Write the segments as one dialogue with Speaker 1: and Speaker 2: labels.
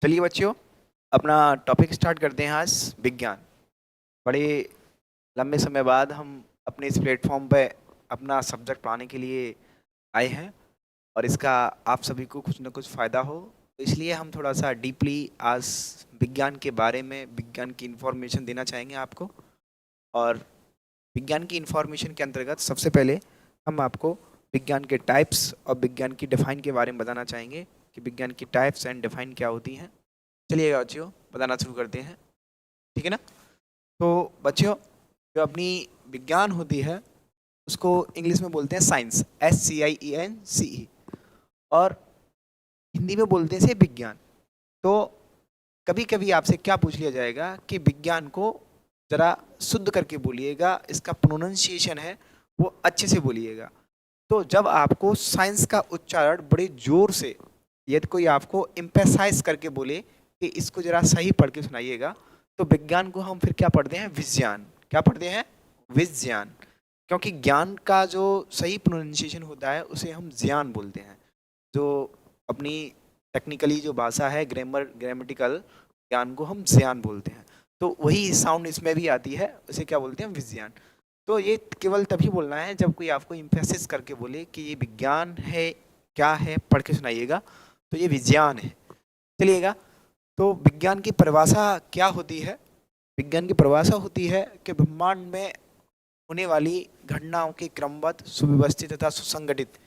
Speaker 1: चलिए बच्चों, अपना टॉपिक स्टार्ट करते हैं। आज विज्ञान। बड़े लंबे समय बाद हम अपने इस प्लेटफॉर्म पे अपना सब्जेक्ट पढ़ाने के लिए आए हैं और इसका आप सभी को कुछ ना कुछ फ़ायदा हो, तो इसलिए हम थोड़ा सा डीपली आज विज्ञान के बारे में विज्ञान की इन्फॉर्मेशन देना चाहेंगे आपको। और विज्ञान की इन्फॉर्मेशन के अंतर्गत सबसे पहले हम आपको विज्ञान के टाइप्स और विज्ञान की डिफाइन के बारे में बताना चाहेंगे कि विज्ञान की टाइप्स एंड डिफाइन क्या होती हैं। चलिए बच्चों, बताना शुरू करते हैं। ठीक है ना। तो बच्चों, जो अपनी विज्ञान होती है उसको इंग्लिश में बोलते हैं साइंस, SCIENCE, और हिंदी में बोलते हैं से विज्ञान। तो कभी कभी आपसे क्या पूछ लिया जाएगा कि विज्ञान को ज़रा शुद्ध करके बोलिएगा, इसका प्रोनाउंसिएशन है वो अच्छे से बोलिएगा। तो जब आपको साइंस का उच्चारण बड़े जोर से, यदि कोई आपको एम्फेसाइज करके बोले कि इसको जरा सही पढ़ के सुनाइएगा, तो विज्ञान को हम फिर क्या पढ़ते हैं? विज्ञान। क्या पढ़ते हैं? विज्ञान। क्योंकि ज्ञान का जो सही प्रोनाउंसिएशन होता है उसे हम ज्ञान बोलते हैं। जो अपनी टेक्निकली जो भाषा है, ग्रामेटिकल ज्ञान को हम ज्ञान बोलते हैं। तो वही साउंड इसमें भी आती है, उसे क्या बोलते हैं? विज्ञान। तो ये केवल तभी बोलना है जब कोई आपको इम्फेसिस करके बोले कि ये विज्ञान है, क्या है, पढ़ के सुनाइएगा, तो ये विज्ञान है। चलिएगा। तो विज्ञान की परिभाषा क्या होती है? विज्ञान की परिभाषा होती है कि ब्रह्मांड में होने वाली घटनाओं के क्रमबद्ध, सुव्यवस्थित तथा सुसंगठित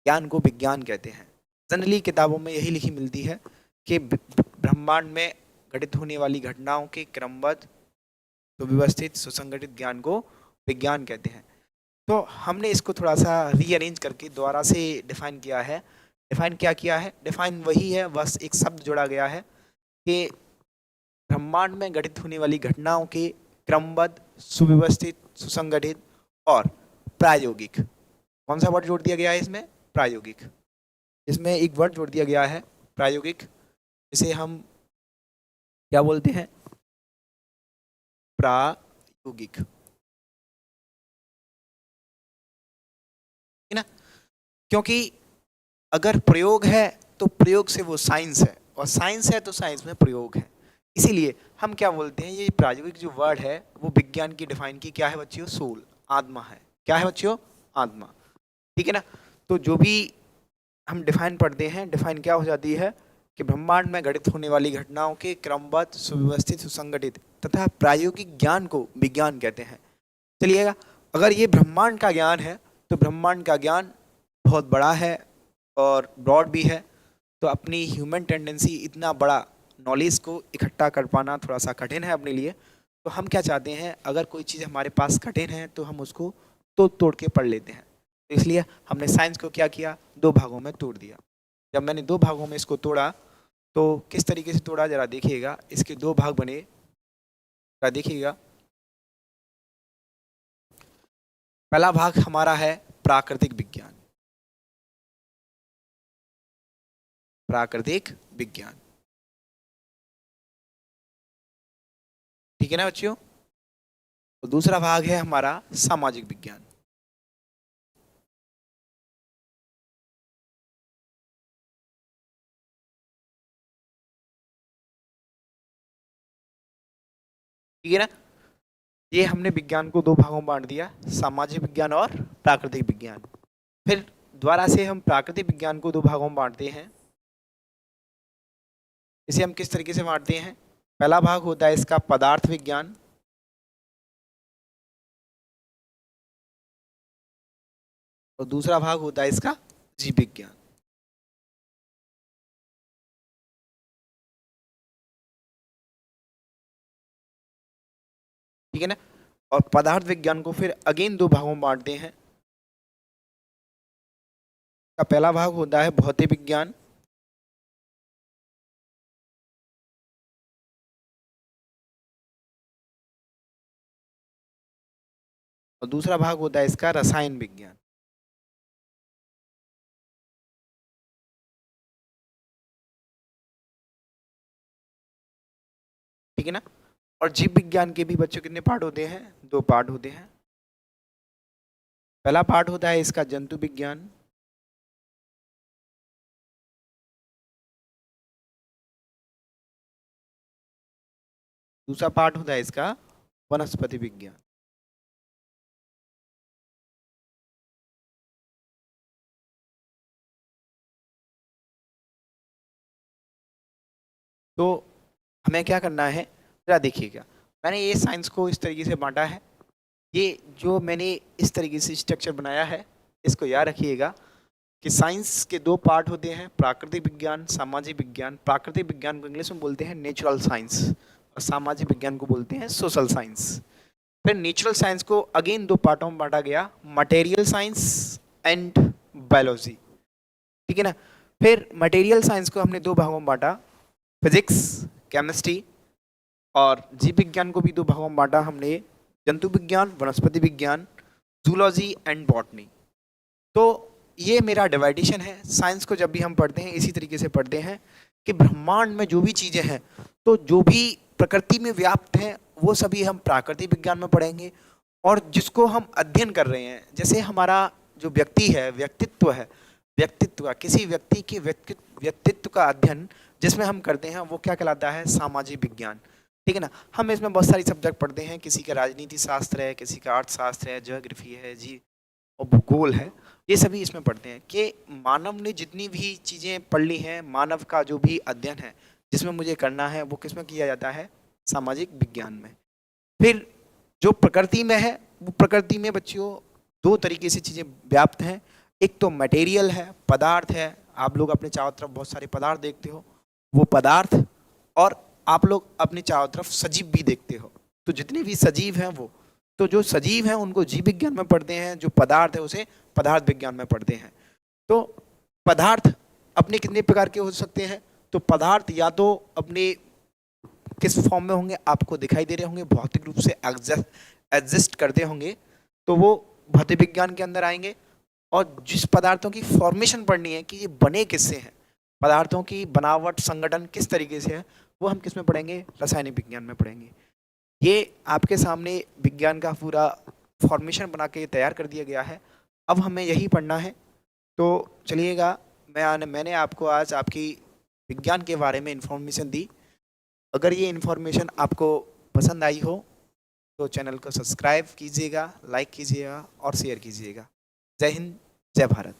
Speaker 1: ज्ञान को विज्ञान कहते हैं। जनरली किताबों में यही लिखी मिलती है कि ब्रह्मांड में घटित होने वाली घटनाओं के क्रमबद्ध, सुव्यवस्थित, सुसंगठित ज्ञान को विज्ञान कहते हैं। तो हमने इसको थोड़ा सा रीअरेंज करके दोबारा से डिफाइन किया है। डिफाइन क्या किया है? डिफाइन वही है, बस एक शब्द जोड़ा गया है कि ब्रह्मांड में घटित होने वाली घटनाओं के क्रमबद्ध, सुव्यवस्थित, सुसंगठित और प्रायोगिक। कौन सा वर्ड जोड़ दिया गया है इसमें? प्रायोगिक। इसमें एक वर्ड जोड़ दिया गया है, प्रायोगिक। इसे हम क्या बोलते हैं? प्रायोगिक। है ना। क्योंकि अगर प्रयोग है तो प्रयोग से वो साइंस है, और साइंस है तो साइंस में प्रयोग है। इसीलिए हम क्या बोलते हैं, ये प्रायोगिक जो वर्ड है वो विज्ञान की डिफाइन की क्या है बच्चियों? सोल, आत्मा है। क्या है बच्चियों? आत्मा। ठीक है ना। तो जो भी हम डिफाइन पढ़ते हैं, डिफाइन क्या हो जाती है कि ब्रह्मांड में घटित होने वाली घटनाओं के क्रमबद्ध, सुव्यवस्थित, सुसंगठित तथा प्रायोगिक ज्ञान को विज्ञान कहते हैं। चलिएगा। अगर ये ब्रह्मांड का ज्ञान है तो ब्रह्मांड का ज्ञान बहुत बड़ा है और ब्रॉड भी है। तो अपनी ह्यूमन टेंडेंसी इतना बड़ा नॉलेज को इकट्ठा कर पाना थोड़ा सा कठिन है अपने लिए। तो हम क्या चाहते हैं, अगर कोई चीज़ हमारे पास कठिन है तो हम उसको तोड़ तोड़ के पढ़ लेते हैं। तो इसलिए हमने साइंस को क्या किया? दो भागों में तोड़ दिया। जब मैंने दो भागों में इसको तोड़ा तो किस तरीके से तोड़ा जरा देखिएगा। इसके दो भाग बने, जरा देखिएगा। पहला भाग हमारा है प्राकृतिक विज्ञान। प्राकृतिक विज्ञान। ठीक है ना बच्चियों। तो दूसरा भाग है हमारा सामाजिक विज्ञान। ठीक है ना। ये हमने विज्ञान को दो भागों में बांट दिया, सामाजिक विज्ञान और प्राकृतिक विज्ञान। फिर दोबारा से हम प्राकृतिक विज्ञान को दो भागों में बांटते हैं। इसे हम किस तरीके से बांटते हैं? पहला भाग होता है इसका पदार्थ विज्ञान, और दूसरा भाग होता है इसका जीव विज्ञान। ठीक है ना। और पदार्थ विज्ञान को फिर अगेन दो भागों में बांटते हैं। का पहला भाग होता है भौतिक विज्ञान, और दूसरा भाग होता है इसका रसायन विज्ञान। ठीक है ना। और जीव विज्ञान के भी बच्चों कितने पार्ट होते हैं? दो पार्ट होते हैं। पहला पार्ट होता है इसका जंतु विज्ञान, दूसरा पार्ट होता है इसका वनस्पति विज्ञान। तो हमें क्या करना है, जरा देखिएगा, मैंने ये साइंस को इस तरीके से बांटा है। ये जो मैंने इस तरीके से स्ट्रक्चर बनाया है, इसको याद रखिएगा कि साइंस के दो पार्ट होते हैं, प्राकृतिक विज्ञान, सामाजिक विज्ञान। प्राकृतिक विज्ञान को इंग्लिश में बोलते हैं नेचुरल साइंस, और सामाजिक विज्ञान को बोलते हैं सोशल साइंस। फिर नेचुरल साइंस को अगेन दो पार्टों में बांटा गया, मटेरियल साइंस एंड बायोलॉजी, ठीक है ना। फिर मटेरियल साइंस को हमने दो भागों में बांटा, फिजिक्स, केमिस्ट्री, और जीव विज्ञान को भी दो भागों में बांटा हमने, जंतु विज्ञान, वनस्पति विज्ञान, जूलॉजी एंड बॉटनी। तो ये मेरा डिवाइडेशन है। साइंस को जब भी हम पढ़ते हैं इसी तरीके से पढ़ते हैं कि ब्रह्मांड में जो भी चीज़ें हैं, तो जो भी प्रकृति में व्याप्त हैं, वो सभी हम प्राकृतिक विज्ञान में पढ़ेंगे। और जिसको हम अध्ययन कर रहे हैं, जैसे हमारा जो व्यक्ति है, व्यक्तित्व है, व्यक्तित्व, किसी व्यक्ति के व्यक्तित्व का अध्ययन जिसमें हम करते हैं, वो क्या कहलाता है, सामाजिक विज्ञान, ठीक है ना। हम इसमें बहुत सारी सब्जेक्ट पढ़ते हैं, किसी का राजनीति शास्त्र है, किसी का अर्थशास्त्र है, ज्योग्राफी है जी, और भूगोल है, ये सभी इसमें पढ़ते हैं कि मानव ने जितनी भी चीज़ें पढ़ ली हैं, मानव का जो भी अध्ययन है जिसमें मुझे करना है, वो किस में किया जाता है, सामाजिक विज्ञान में। फिर जो प्रकृति में है, वो प्रकृति में बच्चों दो तरीके से चीज़ें व्याप्त हैं। एक तो मटेरियल है, पदार्थ है, आप लोग अपने चारों तरफ बहुत सारे पदार्थ देखते हो, वो पदार्थ, और आप लोग अपने चारों तरफ सजीव भी देखते हो। तो जितने भी सजीव हैं वो, तो जो सजीव हैं उनको जीव विज्ञान में पढ़ते हैं, जो पदार्थ है उसे पदार्थ विज्ञान में पढ़ते हैं। तो पदार्थ अपने कितने प्रकार के हो सकते हैं, तो पदार्थ या तो अपने किस फॉर्म में होंगे, आपको दिखाई दे रहे होंगे, भौतिक रूप से एग्जिस्ट करते होंगे, तो वो भौतिक विज्ञान के अंदर आएंगे। और जिस पदार्थों की फॉर्मेशन पढ़नी है कि ये बने किससे हैं, पदार्थों की बनावट, संगठन किस तरीके से है, वो हम किस में पढ़ेंगे, रासायनिक विज्ञान में पढ़ेंगे। ये आपके सामने विज्ञान का पूरा फॉर्मेशन बना के तैयार कर दिया गया है, अब हमें यही पढ़ना है। तो चलिएगा, मैंने आपको आज आपकी विज्ञान के बारे में इंफॉर्मेशन दी। अगर ये इंफॉर्मेशन आपको पसंद आई हो तो चैनल को सब्सक्राइब कीजिएगा, लाइक कीजिएगा और शेयर कीजिएगा। जय हिंद, जय भारत।